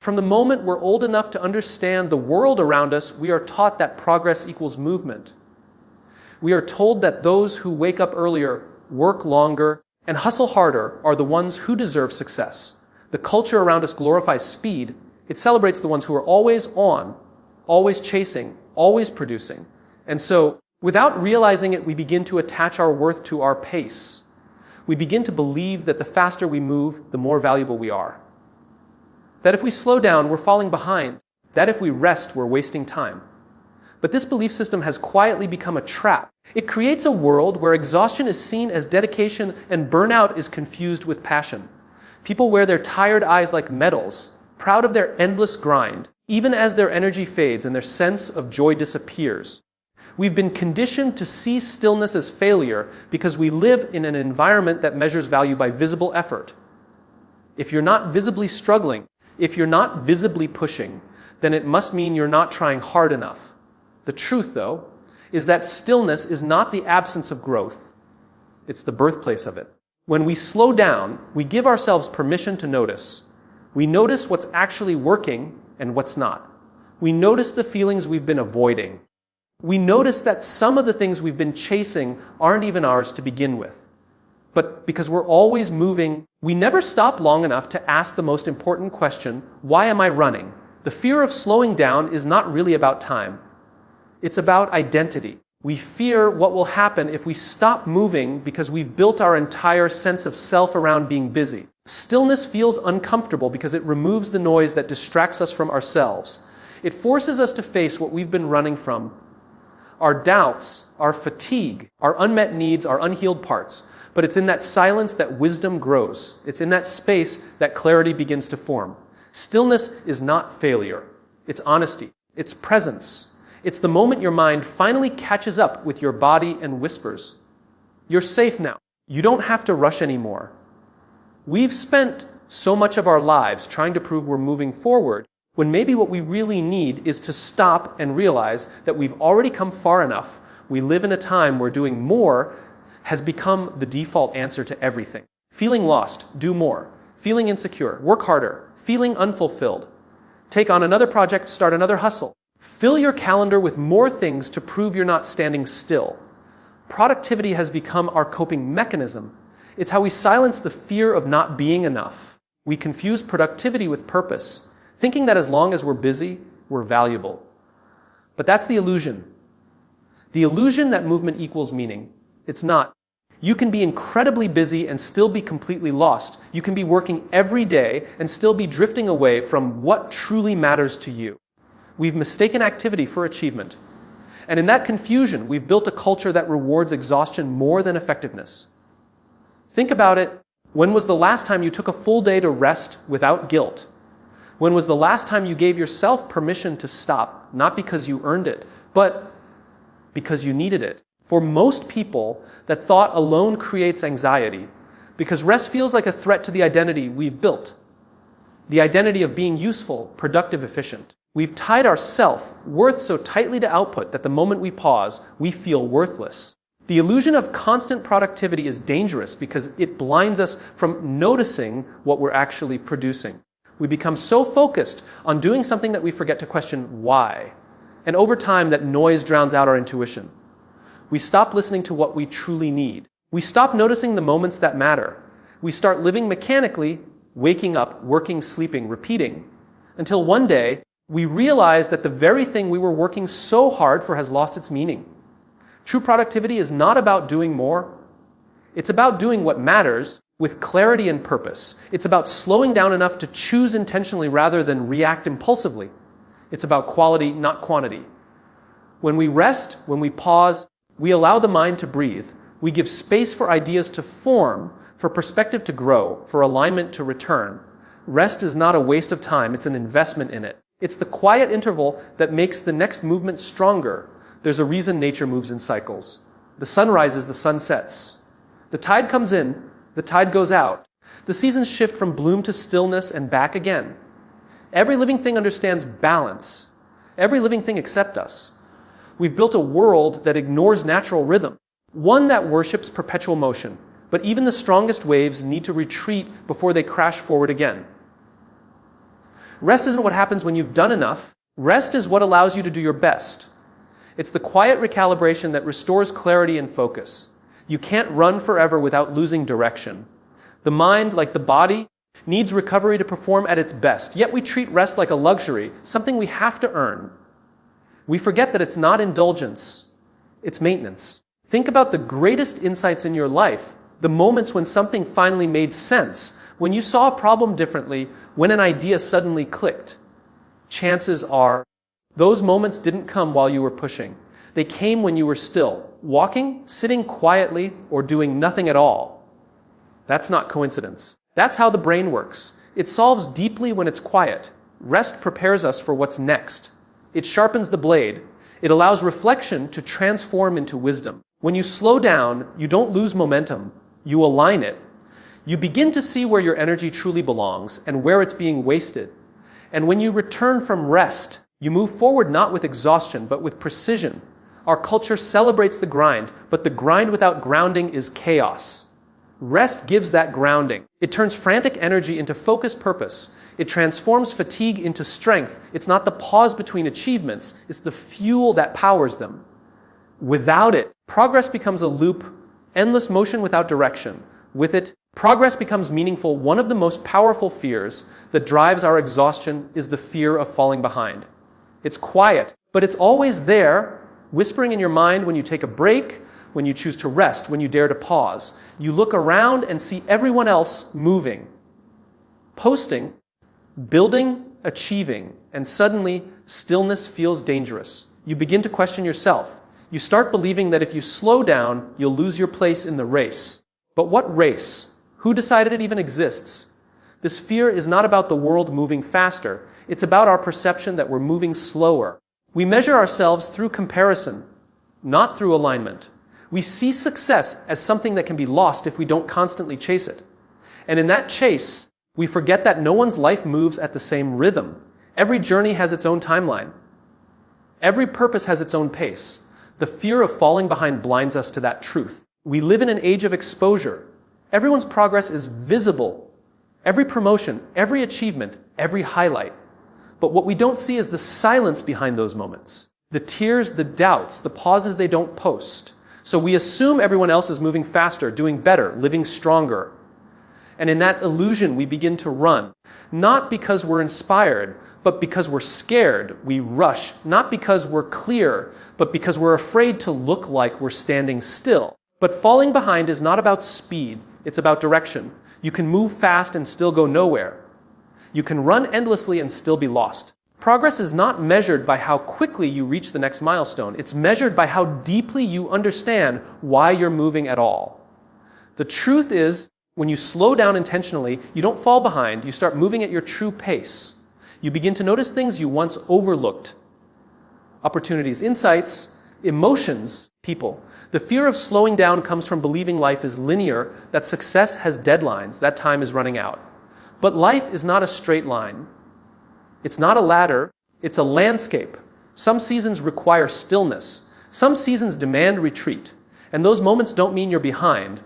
From the moment we're old enough to understand the world around us, we are taught that progress equals movement. We are told that those who wake up earlier, work longer, and hustle harder are the ones who deserve success. The culture around us glorifies speed. It celebrates the ones who are always on, always chasing, always producing. And so, without realizing it, we begin to attach our worth to our pace. We begin to believe that the faster we move, the more valuable we are. That if we slow down, we're falling behind. That if we rest, we're wasting time. But this belief system has quietly become a trap. It creates a world where exhaustion is seen as dedication and burnout is confused with passion. People wear their tired eyes like medals, proud of their endless grind, even as their energy fades and their sense of joy disappears. We've been conditioned to see stillness as failure because we live in an environment that measures value by visible effort. If you're not visibly struggling, if you're not visibly pushing, then it must mean you're not trying hard enough. The truth, though, is that stillness is not the absence of growth. It's the birthplace of it. When we slow down, we give ourselves permission to notice. We notice what's actually working and what's not. We notice the feelings we've been avoiding. We notice that some of the things we've been chasing aren't even ours to begin with. But because we're always moving, we never stop long enough to ask the most important question, why am I running? The fear of slowing down is not really about time. It's about identity. We fear what will happen if we stop moving because we've built our entire sense of self around being busy. Stillness feels uncomfortable because it removes the noise that distracts us from ourselves. It forces us to face what we've been running from. Our doubts, our fatigue, our unmet needs, our unhealed parts. But it's in that silence that wisdom grows. It's in that space that clarity begins to form. Stillness is not failure. It's honesty. It's presence. It's the moment your mind finally catches up with your body and whispers, "You're safe now. You don't have to rush anymore." We've spent so much of our lives trying to prove we're moving forward, when maybe what we really need is to stop and realize that we've already come far enough. We live in a time where doing more has become the default answer to everything. Feeling lost, do more. Feeling insecure, work harder. Feeling unfulfilled, take on another project, start another hustle. Fill your calendar with more things to prove you're not standing still. Productivity has become our coping mechanism. It's how we silence the fear of not being enough. We confuse productivity with purpose, thinking that as long as we're busy, we're valuable. But that's the illusion. The illusion that movement equals meaning. It's not. You can be incredibly busy and still be completely lost. You can be working every day and still be drifting away from what truly matters to you. We've mistaken activity for achievement. And in that confusion, we've built a culture that rewards exhaustion more than effectiveness. Think about it. When was the last time you took a full day to rest without guilt? When was the last time you gave yourself permission to stop, not because you earned it, but because you needed it? For most people, that thought alone creates anxiety, because rest feels like a threat to the identity we've built. The identity of being useful, productive, efficient. We've tied our self-worth so tightly to output that the moment we pause, we feel worthless. The illusion of constant productivity is dangerous because it blinds us from noticing what we're actually producing. We become so focused on doing something that we forget to question why. And over time, that noise drowns out our intuition. We stop listening to what we truly need. We stop noticing the moments that matter. We start living mechanically, waking up, working, sleeping, repeating, until one day, we realize that the very thing we were working so hard for has lost its meaning. True productivity is not about doing more. It's about doing what matters with clarity and purpose. It's about slowing down enough to choose intentionally rather than react impulsively. It's about quality, not quantity. When we rest, when we pause, we allow the mind to breathe. We give space for ideas to form, for perspective to grow, for alignment to return. Rest is not a waste of time, it's an investment in it. It's the quiet interval that makes the next movement stronger. There's a reason nature moves in cycles. The sun rises, the sun sets. The tide comes in, the tide goes out. The seasons shift from bloom to stillness and back again. Every living thing understands balance. Every living thing except us. We've built a world that ignores natural rhythm, one that worships perpetual motion. But even the strongest waves need to retreat before they crash forward again. Rest isn't what happens when you've done enough. Rest is what allows you to do your best. It's the quiet recalibration that restores clarity and focus. You can't run forever without losing direction. The mind, like the body, needs recovery to perform at its best, yet we treat rest like a luxury, something we have to earn. We forget that it's not indulgence, it's maintenance. Think about the greatest insights in your life, the moments when something finally made sense, when you saw a problem differently, when an idea suddenly clicked. Chances are, those moments didn't come while you were pushing. They came when you were still, walking, sitting quietly, or doing nothing at all. That's not coincidence. That's how the brain works. It solves deeply when it's quiet. Rest prepares us for what's next. It sharpens the blade. It allows reflection to transform into wisdom. When you slow down, you don't lose momentum. You align it. You begin to see where your energy truly belongs and where it's being wasted. And when you return from rest, you move forward not with exhaustion, but with precision. Our culture celebrates the grind, but the grind without grounding is chaos. Rest gives that grounding. It turns frantic energy into focused purpose. It transforms fatigue into strength. It's not the pause between achievements. It's the fuel that powers them. Without it, progress becomes a loop, endless motion without direction. With it, progress becomes meaningful. One of the most powerful fears that drives our exhaustion is the fear of falling behind. It's quiet, but it's always there, whispering in your mind when you take a break, when you choose to rest, when you dare to pause. You look around and see everyone else moving, posting, building, achieving, and suddenly stillness feels dangerous. You begin to question yourself. You start believing that if you slow down, you'll lose your place in the race. But what race? Who decided it even exists? This fear is not about the world moving faster. It's about our perception that we're moving slower. We measure ourselves through comparison, not through alignment. We see success as something that can be lost if we don't constantly chase it. And in that chase, we forget that no one's life moves at the same rhythm. Every journey has its own timeline. Every purpose has its own pace. The fear of falling behind blinds us to that truth. We live in an age of exposure. Everyone's progress is visible. Every promotion, every achievement, every highlight. But what we don't see is the silence behind those moments. The tears, the doubts, the pauses they don't post. So we assume everyone else is moving faster, doing better, living stronger. And in that illusion, we begin to run. Not because we're inspired, but because we're scared. We rush, not because we're clear, but because we're afraid to look like we're standing still. But falling behind is not about speed. It's about direction. You can move fast and still go nowhere. You can run endlessly and still be lost. Progress is not measured by how quickly you reach the next milestone. It's measured by how deeply you understand why you're moving at all. The truth is, when you slow down intentionally, you don't fall behind. You start moving at your true pace. You begin to notice things you once overlooked. Opportunities, insights, emotions, people. The fear of slowing down comes from believing life is linear, that success has deadlines, that time is running out. But life is not a straight line. It's not a ladder, it's a landscape. Some seasons require stillness. Some seasons demand retreat. And those moments don't mean you're behind.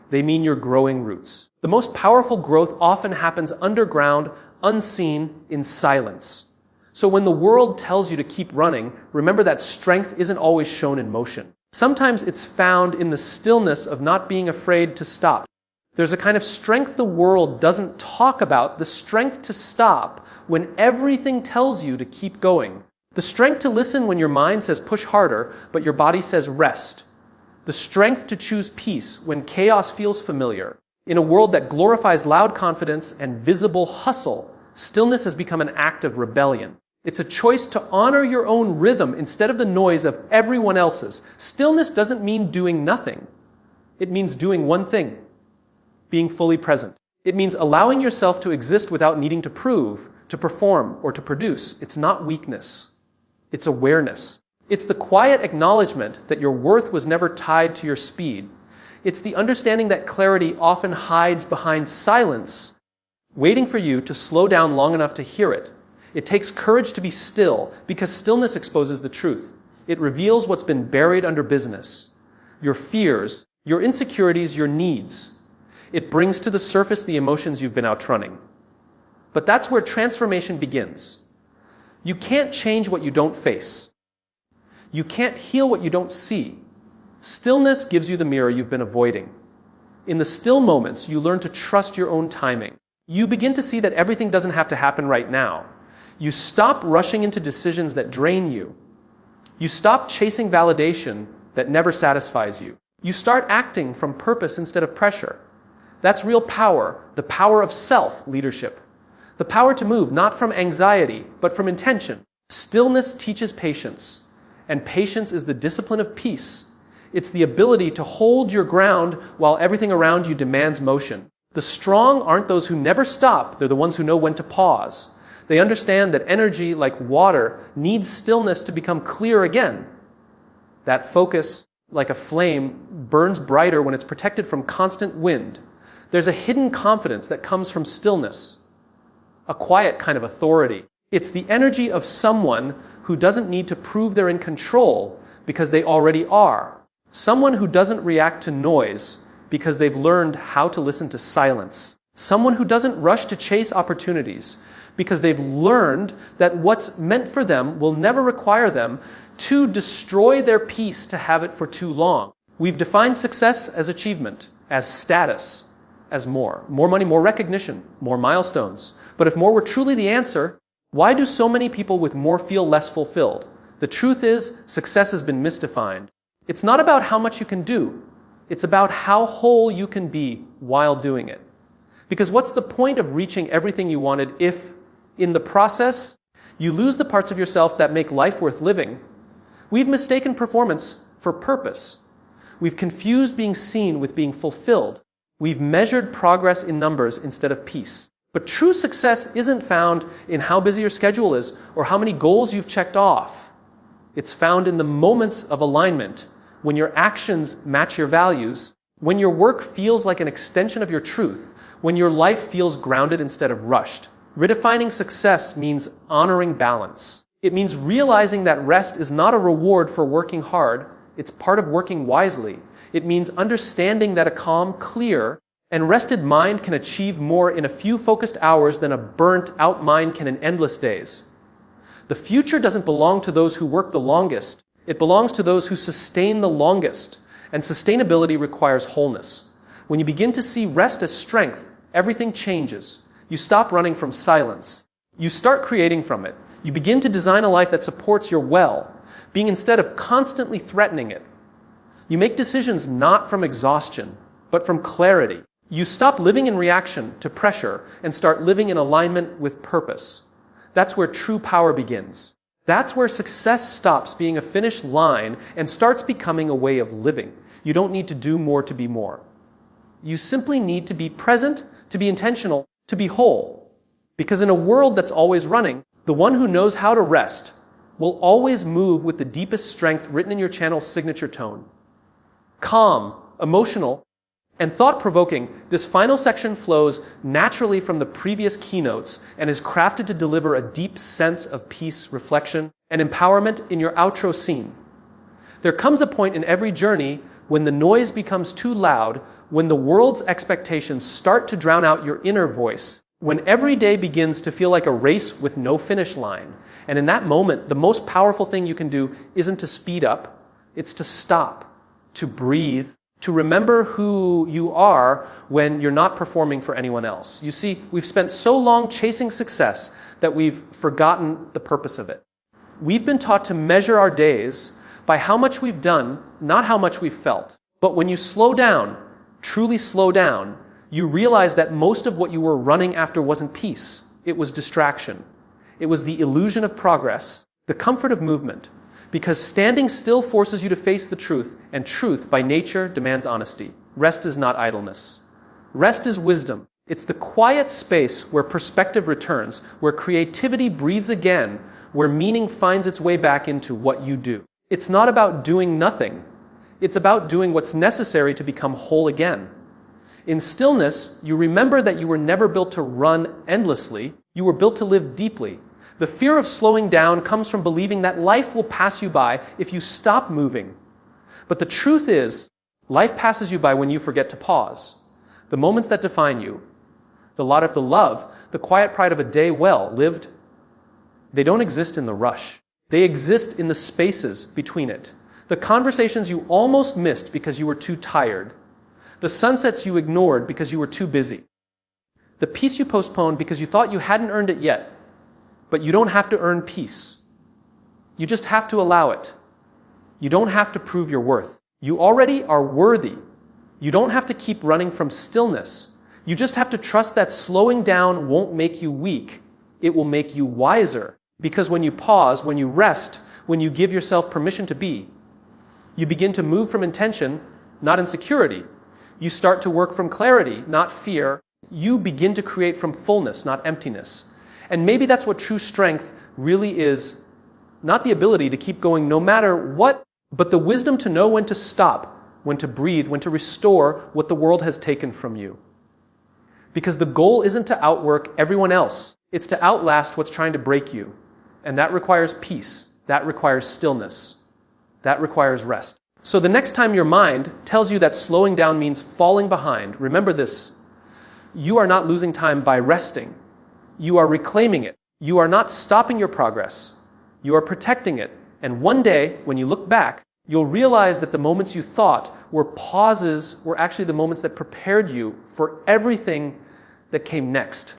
They mean you're growing roots. The most powerful growth often happens underground, unseen, in silence. So when the world tells you to keep running, remember that strength isn't always shown in motion. Sometimes it's found in the stillness of not being afraid to stop. There's a kind of strength the world doesn't talk about, the strength to stop when everything tells you to keep going. The strength to listen when your mind says push harder, but your body says rest. The strength to choose peace when chaos feels familiar. In a world that glorifies loud confidence and visible hustle, stillness has become an act of rebellion. It's a choice to honor your own rhythm instead of the noise of everyone else's. Stillness doesn't mean doing nothing. It means doing one thing, being fully present. It means allowing yourself to exist without needing to prove, to perform, or to produce. It's not weakness. It's awareness. It's the quiet acknowledgement that your worth was never tied to your speed. It's the understanding that clarity often hides behind silence, waiting for you to slow down long enough to hear it. It takes courage to be still, because stillness exposes the truth. It reveals what's been buried under business. Your fears, your insecurities, your needs. It brings to the surface the emotions you've been outrunning. But that's where transformation begins. You can't change what you don't face. You can't heal what you don't see. Stillness gives you the mirror you've been avoiding. In the still moments, you learn to trust your own timing. You begin to see that everything doesn't have to happen right now. You stop rushing into decisions that drain you. You stop chasing validation that never satisfies you. You start acting from purpose instead of pressure. That's real power, the power of self-leadership. The power to move not from anxiety, but from intention. Stillness teaches patience, and patience is the discipline of peace. It's the ability to hold your ground while everything around you demands motion. The strong aren't those who never stop, they're the ones who know when to pause. They understand that energy, like water, needs stillness to become clear again. That focus, like a flame, burns brighter when it's protected from constant wind. There's a hidden confidence that comes from stillness, a quiet kind of authority. It's the energy of someone who doesn't need to prove they're in control because they already are. Someone who doesn't react to noise because they've learned how to listen to silence. Someone who doesn't rush to chase opportunities because they've learned that what's meant for them will never require them to destroy their peace to have it for too long. We've defined success as achievement, as status, as more. More money, more recognition, more milestones. But if more were truly the answer, why do so many people with more feel less fulfilled? The truth is, success has been misdefined. It's not about how much you can do. It's about how whole you can be while doing it. Because what's the point of reaching everything you wanted if, in the process, you lose the parts of yourself that make life worth living? We've mistaken performance for purpose. We've confused being seen with being fulfilled. We've measured progress in numbers instead of peace. But true success isn't found in how busy your schedule is or how many goals you've checked off. It's found in the moments of alignment, when your actions match your values, when your work feels like an extension of your truth, when your life feels grounded instead of rushed. Redefining success means honoring balance. It means realizing that rest is not a reward for working hard, it's part of working wisely. It means understanding that a calm, clear, and rested mind can achieve more in a few focused hours than a burnt-out mind can in endless days. The future doesn't belong to those who work the longest. It belongs to those who sustain the longest. And sustainability requires wholeness. When you begin to see rest as strength, everything changes. You stop running from silence. You start creating from it. You begin to design a life that supports your well, being instead of constantly threatening it. You make decisions not from exhaustion, but from clarity. You stop living in reaction to pressure and start living in alignment with purpose. That's where true power begins. That's where success stops being a finish line and starts becoming a way of living. You don't need to do more to be more. You simply need to be present, to be intentional, to be whole. Because in a world that's always running, the one who knows how to rest will always move with the deepest strength written in your channel's signature tone. Calm, emotional, and thought-provoking, this final section flows naturally from the previous keynotes and is crafted to deliver a deep sense of peace, reflection, and empowerment in your outro scene. There comes a point in every journey when the noise becomes too loud, when the world's expectations start to drown out your inner voice, when every day begins to feel like a race with no finish line. And in that moment, the most powerful thing you can do isn't to speed up, it's to stop, to breathe, to remember who you are when you're not performing for anyone else. You see, we've spent so long chasing success that we've forgotten the purpose of it. We've been taught to measure our days by how much we've done, not how much we've felt. But when you slow down, truly slow down, you realize that most of what you were running after wasn't peace. It was distraction. It was the illusion of progress, the comfort of movement. Because standing still forces you to face the truth, and truth, by nature, demands honesty. Rest is not idleness. Rest is wisdom. It's the quiet space where perspective returns, where creativity breathes again, where meaning finds its way back into what you do. It's not about doing nothing. It's about doing what's necessary to become whole again. In stillness, you remember that you were never built to run endlessly. You were built to live deeply. The fear of slowing down comes from believing that life will pass you by if you stop moving. But the truth is, life passes you by when you forget to pause. The moments that define you, the lot of the love, the quiet pride of a day well lived, they don't exist in the rush. They exist in the spaces between it. The conversations you almost missed because you were too tired. The sunsets you ignored because you were too busy. The peace you postponed because you thought you hadn't earned it yet. But you don't have to earn peace. You just have to allow it. You don't have to prove your worth. You already are worthy. You don't have to keep running from stillness. You just have to trust that slowing down won't make you weak. It will make you wiser. Because when you pause, when you rest, when you give yourself permission to be, you begin to move from intention, not insecurity. You start to work from clarity, not fear. You begin to create from fullness, not emptiness. And maybe that's what true strength really is. Not the ability to keep going no matter what, but the wisdom to know when to stop, when to breathe, when to restore what the world has taken from you. Because the goal isn't to outwork everyone else. It's to outlast what's trying to break you. And that requires peace. That requires stillness. That requires rest. So the next time your mind tells you that slowing down means falling behind, remember this. You are not losing time by resting. You are reclaiming it. You are not stopping your progress. You are protecting it. And one day, when you look back, you'll realize that the moments you thought were pauses were actually the moments that prepared you for everything that came next.